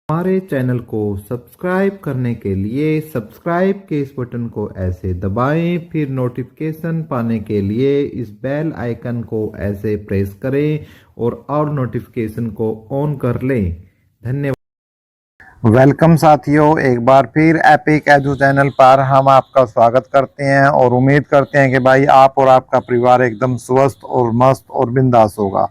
हमारे चैनल को सब्सक्राइब करने के लिए सब्सक्राइब के इस बटन को ऐसे दबाएं, फिर नोटिफिकेशन पाने के लिए इस बेल आइकन को ऐसे प्रेस करें और नोटिफिकेशन को ऑन कर लें। धन्यवाद। वेलकम साथियों, एक बार फिर एपिक एजू चैनल पर हम आपका स्वागत करते हैं और उम्मीद करते हैं कि भाई आप और आपका परिवार एकदम स्वस्थ और मस्त और बिंदास होगा।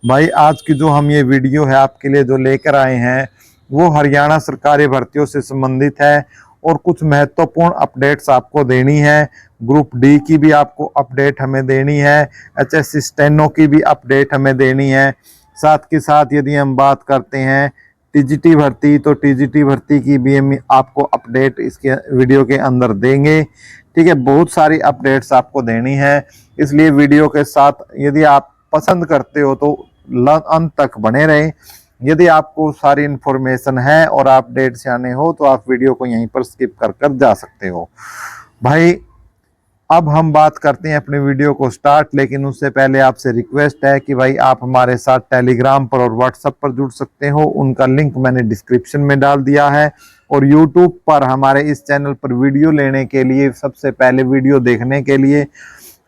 भाई आज की जो हम ये वीडियो है आपके लिए जो लेकर आए हैं वो हरियाणा सरकारी भर्तियों से संबंधित है और कुछ महत्वपूर्ण अपडेट्स आपको देनी है। ग्रुप डी की भी आपको अपडेट हमें देनी है, एचएससी स्टेनो की भी अपडेट हमें देनी है। साथ के साथ यदि हम बात करते हैं टीजीटी भर्ती, तो टीजीटी भर्ती की भी हम आपको अपडेट इसके वीडियो के अंदर देंगे। ठीक है, बहुत सारी अपडेट्स आपको देनी है, इसलिए वीडियो के साथ यदि आप पसंद करते हो तो अंत तक बने रहें। यदि आपको सारी इन्फॉर्मेशन है और आप अपडेट से आने हो तो आप वीडियो को यहीं पर स्किप कर कर जा सकते हो। भाई अब हम बात करते हैं अपने वीडियो को स्टार्ट, लेकिन उससे पहले आपसे रिक्वेस्ट है कि भाई आप हमारे साथ टेलीग्राम पर और व्हाट्सएप पर जुड़ सकते हो, उनका लिंक मैंने डिस्क्रिप्शन में डाल दिया है। और यूट्यूब पर हमारे इस चैनल पर वीडियो लेने के लिए, सबसे पहले वीडियो देखने के लिए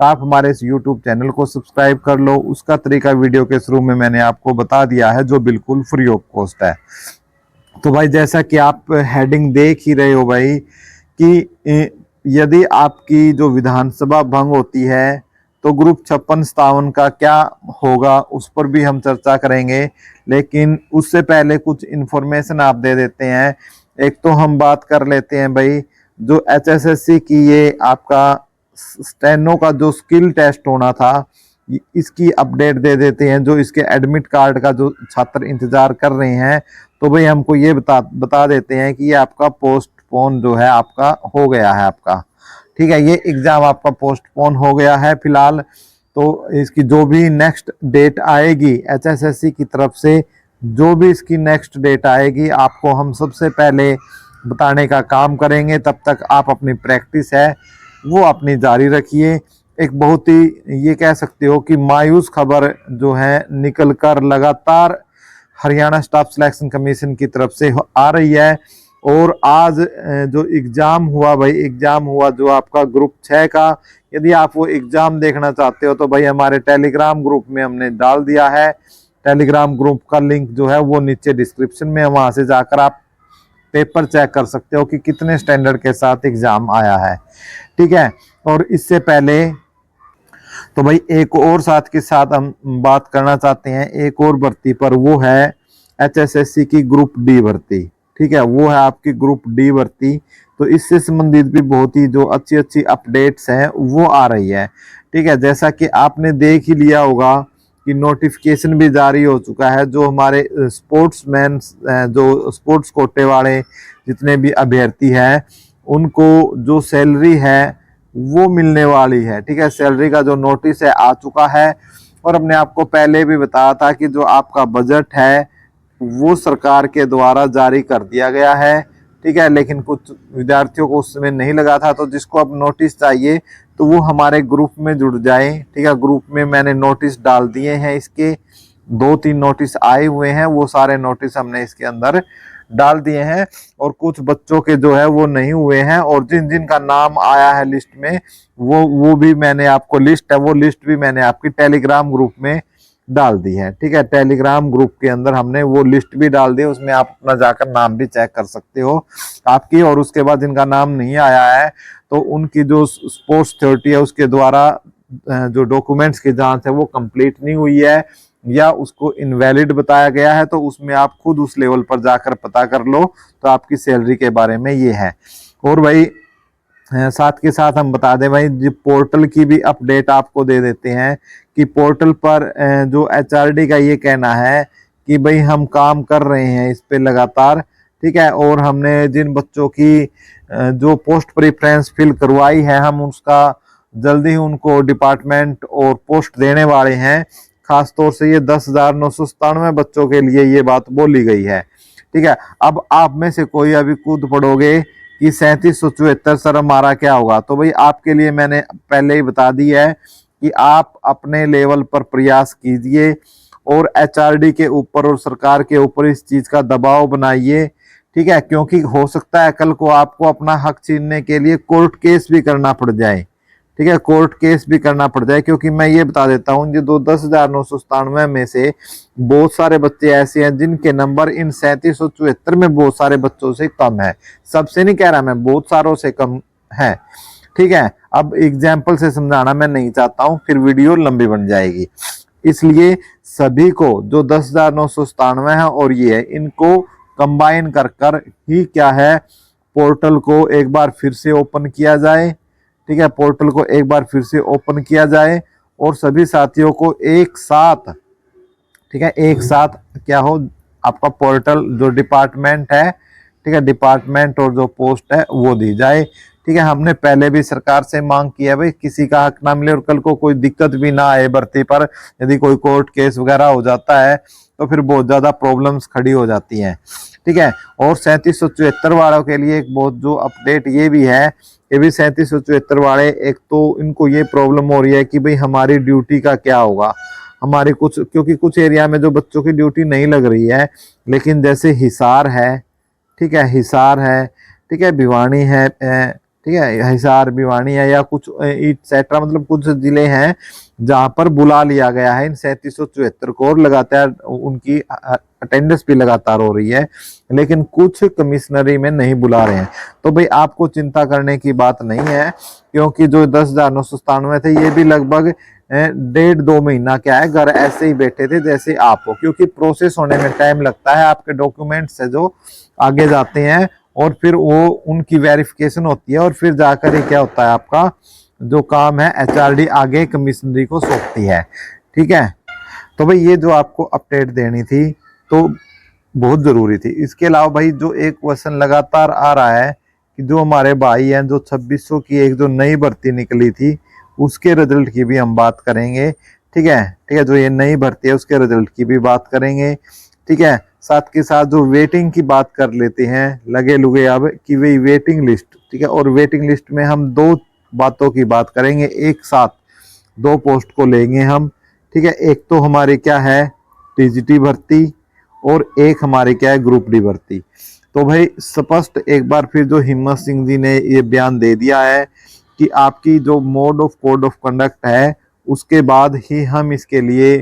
आप हमारे इस YouTube चैनल को सब्सक्राइब कर लो। उसका तरीका वीडियो के शुरू में मैंने आपको बता दिया है, जो बिल्कुल फ्री ऑफ कॉस्ट है। तो भाई जैसा कि आप हेडिंग देख ही रहे हो भाई कि यदि आपकी जो विधानसभा भंग होती है तो ग्रुप 56-57 का क्या होगा उस पर भी हम चर्चा करेंगे, लेकिन उससे पहले कुछ इन्फॉर्मेशन आप दे देते हैं। एक तो हम बात कर लेते हैं भाई जो एचएसएससी की ये आपका स्टेनो का जो स्किल टेस्ट होना था, इसकी अपडेट दे देते हैं। जो इसके एडमिट कार्ड का जो छात्र इंतजार कर रहे हैं, तो भाई हमको ये बता देते हैं कि ये आपका पोस्टपोन जो है आपका हो गया है आपका। ठीक है, ये एग्जाम आपका पोस्टपोन हो गया है फिलहाल। तो इसकी जो भी नेक्स्ट डेट आएगी एचएसएससी की तरफ से, जो भी इसकी नेक्स्ट डेट आएगी आपको हम सबसे पहले बताने का काम करेंगे। तब तक आप अपनी प्रैक्टिस है वो अपनी जारी रखिए। एक बहुत ही ये कह सकते हो कि मायूस खबर जो है निकल कर लगातार हरियाणा स्टाफ सिलेक्शन कमीशन की तरफ से आ रही है। और आज जो एग्जाम हुआ भाई, एग्जाम हुआ जो आपका ग्रुप 6 का, यदि आप वो एग्जाम देखना चाहते हो तो भाई हमारे टेलीग्राम ग्रुप में हमने डाल दिया है। टेलीग्राम ग्रुप का लिंक जो है वो नीचे डिस्क्रिप्शन में है, वहां से जाकर आप पेपर चेक कर सकते हो कि कितने स्टैंडर्ड के साथ एग्जाम आया है। ठीक है, और इससे पहले तो भाई एक और साथ के साथ हम बात करना चाहते हैं एक और भर्ती पर, वो है एचएसएससी की ग्रुप डी भर्ती। ठीक है, वो है आपकी ग्रुप डी भर्ती। तो इससे संबंधित भी बहुत ही जो अच्छी अच्छी अपडेट्स हैं वो आ रही है। ठीक है, जैसा कि आपने देख ही लिया होगा कि नोटिफिकेशन भी जारी हो चुका है। जो हमारे स्पोर्ट्समैन, जो स्पोर्ट्स कोटे वाले जितने भी अभ्यर्थी हैं, उनको जो सैलरी है वो मिलने वाली है। ठीक है, सैलरी का जो नोटिस है आ चुका है। और हमने आपको पहले भी बताया था कि जो आपका बजट है वो सरकार के द्वारा जारी कर दिया गया है। ठीक है, लेकिन कुछ विद्यार्थियों को उस समय नहीं लगा था, तो जिसको अब नोटिस चाहिए तो वो हमारे ग्रुप में जुड़ जाए। ठीक है, ग्रुप में मैंने नोटिस डाल दिए हैं, इसके 2-3 नोटिस आए हुए हैं, वो सारे नोटिस हमने इसके अंदर डाल दिए हैं। और कुछ बच्चों के जो है वो नहीं हुए हैं, और जिन जिन का नाम आया है लिस्ट में वो भी मैंने आपको लिस्ट है, वो लिस्ट भी मैंने आपकी टेलीग्राम ग्रुप में डाल दी है। ठीक है, टेलीग्राम ग्रुप के अंदर हमने वो लिस्ट भी डाल दी, उसमें आप अपना जाकर नाम भी चेक कर सकते हो आपकी। और उसके बाद जिनका नाम नहीं आया है तो उनकी जो स्पोर्ट्स अथॉरिटी है उसके द्वारा जो डॉक्यूमेंट्स की जांच है वो कंप्लीट नहीं हुई है या उसको इनवैलिड बताया गया है, तो उसमें आप खुद उस लेवल पर जाकर पता कर लो। तो आपकी सैलरी के बारे में ये है। और भाई साथ के साथ हम बता दें भाई, जो पोर्टल की भी अपडेट आपको दे देते हैं कि पोर्टल पर जो एचआरडी का ये कहना है कि भाई हम काम कर रहे हैं इस पे लगातार। ठीक है, और हमने जिन बच्चों की जो पोस्ट प्रेफरेंस फिल करवाई है, हम उसका जल्दी ही उनको डिपार्टमेंट और पोस्ट देने वाले हैं। खासतौर से ये 10,997 बच्चों के लिए ये बात बोली गई है। ठीक है, अब आप में से कोई अभी कूद पड़ोगे कि 3774 सर हमारा क्या होगा, तो भाई आपके लिए मैंने पहले ही बता दी है कि आप अपने लेवल पर प्रयास कीजिए और एचआरडी के ऊपर और सरकार के ऊपर इस चीज का दबाव बनाइए, ठीक है, क्योंकि हो सकता है कल को आपको अपना हक छीनने के लिए कोर्ट केस भी करना पड़ जाए, ठीक है, कोर्ट केस भी करना पड़ जाए। क्योंकि मैं ये बता देता हूँ, ये 10,997 में से बहुत सारे बच्चे ऐसे हैं जिनके नंबर इन 3774 में बहुत सारे बच्चों से कम है। सबसे नहीं कह रहा मैं, बहुत सारों से कम है, ठीक है। अब एग्जाम्पल से समझाना मैं नहीं चाहता हूँ, फिर वीडियो लंबी बन जाएगी। इसलिए सभी को जो 10,997 है और ये है, इनको कंबाइन कर कर ही क्या है, पोर्टल को एक बार फिर से ओपन किया जाए, ठीक है, पोर्टल को एक बार फिर से ओपन किया जाए और सभी साथियों को एक साथ, ठीक है, एक साथ क्या हो, आपका पोर्टल जो डिपार्टमेंट है, ठीक है, डिपार्टमेंट और जो पोस्ट है वो दी जाए, ठीक है। हमने पहले भी सरकार से मांग की है भाई किसी का हक ना मिले और कल को कोई दिक्कत भी ना आए भर्ती पर, यदि कोई कोर्ट केस वगैरह हो जाता है तो फिर बहुत ज्यादा प्रॉब्लम्स खड़ी हो जाती हैं, ठीक है। और 3774 वालों के लिए एक बहुत जो अपडेट ये भी है, ये भी 3774 वाले, एक तो इनको ये प्रॉब्लम हो रही है कि भाई हमारी ड्यूटी का क्या होगा, हमारी कुछ, क्योंकि कुछ एरिया में जो बच्चों की ड्यूटी नहीं लग रही है, लेकिन जैसे हिसार है, ठीक है, हिसार है, ठीक है, भिवानी है, ठीक है, हिसार भिवानी है, या कुछ एक्सेट्रा, मतलब कुछ जिले हैं जहां पर बुला लिया गया है इन 3774 को और लगातार उनकी अटेंडेंस भी लगातार हो रही है, लेकिन कुछ कमिश्नरी में नहीं बुला रहे हैं। तो भाई आपको चिंता करने की बात नहीं है, क्योंकि जो 10,997 थे ये भी लगभग 1.5-2 महीना क्या है घर ऐसे ही बैठे थे जैसे आप हो, क्योंकि प्रोसेस होने में टाइम लगता है, आपके डॉक्यूमेंट्स है जो आगे जाते हैं और फिर वो उनकी वेरिफिकेशन होती है और फिर जाकर ये क्या होता है, आपका जो काम है एचआरडी आगे कमिश्नरी को सौंपती है, ठीक है। तो भाई ये जो आपको अपडेट देनी थी तो बहुत जरूरी थी। इसके अलावा भाई जो एक क्वेश्चन लगातार आ रहा है कि जो हमारे भाई हैं, जो 2600 की एक जो नई भर्ती निकली थी उसके रिजल्ट की भी हम बात करेंगे, ठीक है, ठीक है, जो ये नई भर्ती है उसके रिजल्ट की भी बात करेंगे, ठीक है। साथ के साथ जो वेटिंग की बात कर लेते हैं लगे लुगे अब कि वही वेटिंग लिस्ट, ठीक है, और वेटिंग लिस्ट में हम दो बातों की बात करेंगे, एक साथ दो पोस्ट को लेंगे हम, ठीक है। एक तो हमारी क्या है टीजीटी भर्ती और एक हमारी क्या है ग्रुप डी भर्ती। तो भाई स्पष्ट एक बार फिर जो हिम्मत सिंह जी ने ये बयान दे दिया है कि आपकी जो mode of code of conduct है उसके बाद ही हम इसके लिए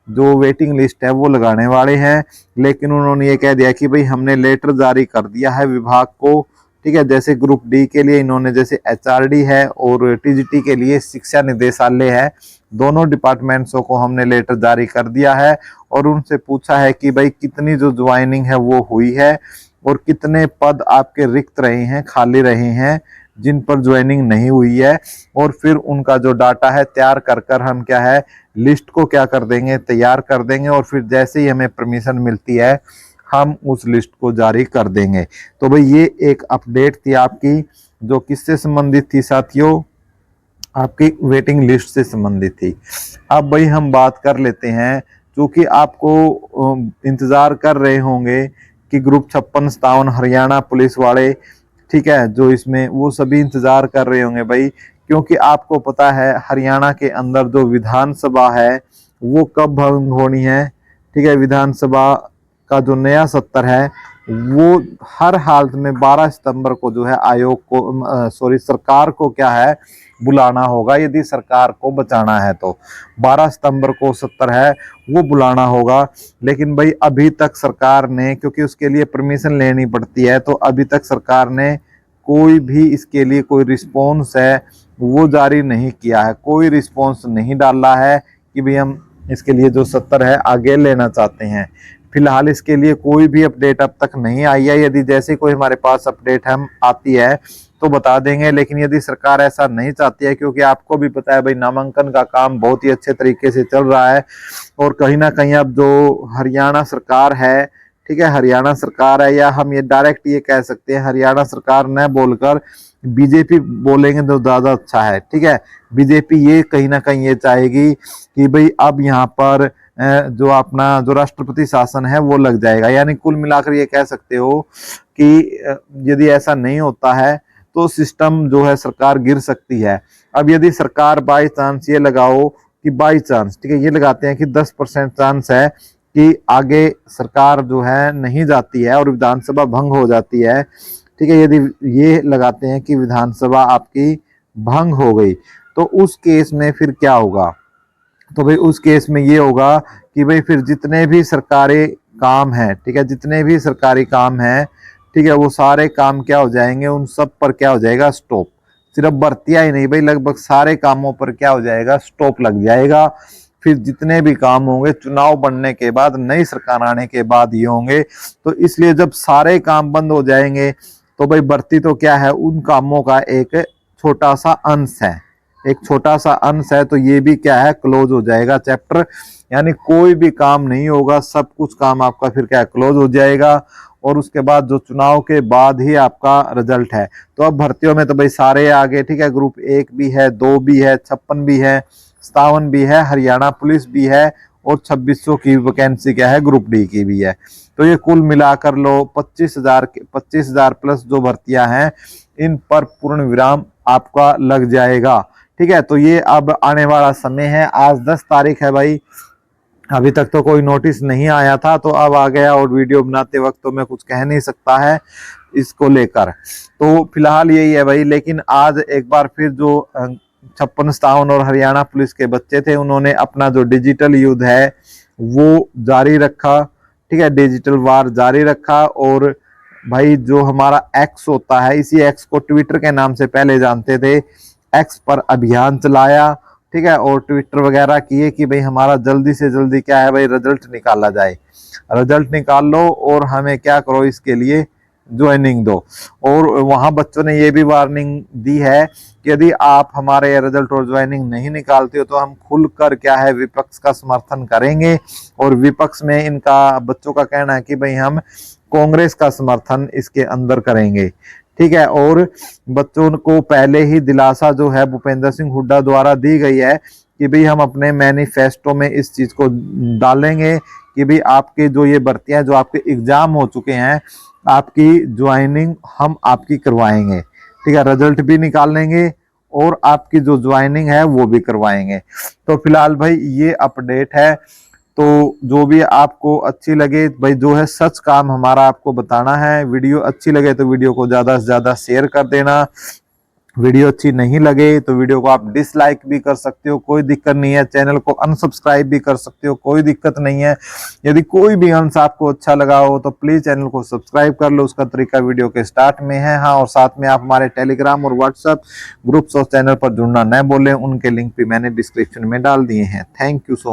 जो वेटिंग लिस्ट है वो लगाने वाले हैं। लेकिन उन्होंने ये कह दिया कि भाई हमने लेटर जारी कर दिया है विभाग को, ठीक है, जैसे ग्रुप डी के लिए इन्होंने जैसे एचआरडी है और टीजीटी के लिए शिक्षा निदेशालय है, दोनों डिपार्टमेंट्सों को हमने लेटर जारी कर दिया है और उनसे पूछा है कि भाई कितनी जो ज्वाइनिंग है वो हुई है और कितने पद आपके रिक्त रहे हैं, खाली रहे हैं, जिन पर ज्वाइनिंग नहीं हुई है, और फिर उनका जो डाटा है तैयार कर कर हम क्या है लिस्ट को क्या कर देंगे, तैयार कर देंगे और फिर जैसे ही हमें परमिशन मिलती है हम उस लिस्ट को जारी कर देंगे। तो भाई ये एक अपडेट थी आपकी जो किससे संबंधित थी साथियों, आपकी वेटिंग लिस्ट से संबंधित थी। अब भाई हम बात कर लेते हैं, क्योंकि आपको इंतजार कर रहे होंगे कि ग्रुप 56-57 हरियाणा पुलिस वाले, ठीक है, जो इसमें वो सभी इंतजार कर रहे होंगे भाई, क्योंकि आपको पता है हरियाणा के अंदर जो विधानसभा है वो कब भंग होनी है, ठीक है, विधानसभा का जो नया सत्र है वो हर हालत में 12 सितंबर को जो है आयोग को सरकार को क्या है बुलाना होगा, यदि सरकार को बचाना है तो 12 सितंबर को सत्र है वो बुलाना होगा। लेकिन भाई अभी तक सरकार ने, क्योंकि उसके लिए परमिशन लेनी पड़ती है, तो अभी तक सरकार ने कोई भी इसके लिए कोई रिस्पॉन्स है वो जारी नहीं किया है, कोई रिस्पॉन्स नहीं डाला है कि भाई हम इसके लिए जो सत्र है आगे लेना चाहते हैं। फिलहाल इसके लिए कोई भी अपडेट अब तक नहीं आई है, यदि जैसे कोई हमारे पास अपडेट हम आती है तो बता देंगे। लेकिन यदि सरकार ऐसा नहीं चाहती है, क्योंकि आपको भी पता है भाई नामांकन का काम बहुत ही अच्छे तरीके से चल रहा है और कहीं ना कहीं अब जो हरियाणा सरकार है, ठीक है, हरियाणा सरकार है, या हम ये डायरेक्ट ये कह सकते हैं हरियाणा सरकार न बोलकर बीजेपी बोलेंगे तो ज्यादा अच्छा है, ठीक है। बीजेपी ये कहीं ना कहीं ये चाहेगी कि भाई अब यहाँ पर जो अपना जो राष्ट्रपति शासन है वो लग जाएगा, यानी कुल मिलाकर ये कह सकते हो कि यदि ऐसा नहीं होता है तो सिस्टम जो है सरकार गिर सकती है। अब यदि सरकार बाई चांस ये लगाओ कि बाई चांस, ठीक है, ये लगाते हैं कि 10% चांस है कि आगे सरकार जो है नहीं जाती है और विधानसभा भंग हो जाती है, ठीक है, यदि ये लगाते हैं कि विधानसभा आपकी भंग हो गई, तो उस केस में फिर क्या होगा? तो भाई उस केस में ये होगा कि भाई फिर जितने भी सरकारी काम है, ठीक है, जितने भी सरकारी काम है, ठीक है, वो सारे काम क्या हो जाएंगे, उन सब पर क्या हो जाएगा, स्टॉप। सिर्फ भर्तियां ही नहीं भाई, लगभग सारे कामों पर क्या हो जाएगा, स्टॉप लग जाएगा। फिर जितने भी काम होंगे चुनाव बनने के बाद, नई सरकार आने के बाद ये होंगे। तो इसलिए जब सारे काम बंद हो जाएंगे तो भाई भर्ती तो क्या है, उन कामों का एक छोटा सा अंश है, एक छोटा सा अंश है। तो ये भी क्या है, क्लोज हो जाएगा चैप्टर, यानी कोई भी काम नहीं होगा, सब कुछ काम आपका फिर क्या क्लोज हो जाएगा। और उसके बाद जो चुनाव के बाद ही आपका रिजल्ट है। तो अब भर्तियों में तो भाई सारे आगे, ठीक है, ग्रुप 1 भी है, 2 भी है, 56 भी है, 57 भी है, हरियाणा पुलिस भी है, और 2600 की वैकेंसी क्या है, ग्रुप डी की भी है। तो ये कुल मिलाकर लो 25,000 प्लस जो भर्तियां हैं, इन पर पूर्ण विराम आपका लग जाएगा। ठीक है, तो ये अब आने वाला समय है। आज 10 तारीख है भाई, अभी तक तो कोई नोटिस नहीं आया था, तो अब आ गया, और वीडियो बनाते वक्त तो मैं कुछ कह नहीं सकता है इसको लेकर। तो फिलहाल यही है भाई। लेकिन आज एक बार फिर जो 56, 57 और हरियाणा पुलिस के बच्चे थे, उन्होंने अपना जो डिजिटल युद्ध है वो जारी रखा, ठीक है, डिजिटल वार जारी रखा। और भाई जो हमारा एक्स होता है, इसी एक्स को ट्विटर के नाम से पहले जानते थे, एक्स पर अभियान चलाया, ठीक है, और ट्विटर वगैरह किए कि भाई हमारा जल्दी से जल्दी क्या है भाई, रिजल्ट निकाला जाए, रिजल्ट निकाल लो और हमें क्या करो, इसके लिए ज्वाइनिंग दो। और वहां बच्चों ने ये भी वार्निंग दी है कि यदि आप हमारे रिजल्ट और ज्वाइनिंग नहीं निकालते हो तो हम खुलकर क्या है, विपक्ष का समर्थन करेंगे। और विपक्ष में इनका बच्चों का कहना है कि भाई हम कांग्रेस का समर्थन इसके अंदर करेंगे, ठीक है। और बच्चों को पहले ही दिलासा जो है भूपेंद्र सिंह हुड्डा द्वारा दी गई है कि भाई हम अपने मैनिफेस्टो में इस चीज को डालेंगे कि भाई आपके जो ये भर्तियां, जो आपके एग्जाम हो चुके हैं, आपकी ज्वाइनिंग हम आपकी करवाएंगे, ठीक है, रिजल्ट भी निकाल लेंगे और आपकी जो ज्वाइनिंग है वो भी करवाएंगे। तो फिलहाल भाई ये अपडेट है। तो जो भी आपको अच्छी लगे भाई, जो है सच काम हमारा आपको बताना है। वीडियो अच्छी लगे तो वीडियो को ज्यादा से ज्यादा शेयर कर देना। वीडियो अच्छी नहीं लगे तो वीडियो को आप डिसलाइक भी कर सकते हो, कोई दिक्कत नहीं है। चैनल को अनसब्सक्राइब भी कर सकते हो, कोई दिक्कत नहीं है। यदि कोई भी अंश आपको अच्छा लगा हो तो प्लीज चैनल को सब्सक्राइब कर लो। उसका तरीका वीडियो के स्टार्ट में है। हाँ, और साथ में आप हमारे टेलीग्राम और व्हाट्सएप ग्रुप्स और चैनल पर जुड़ना न भूलें, उनके लिंक भी मैंने डिस्क्रिप्शन में डाल दिए हैं। Thank you so much.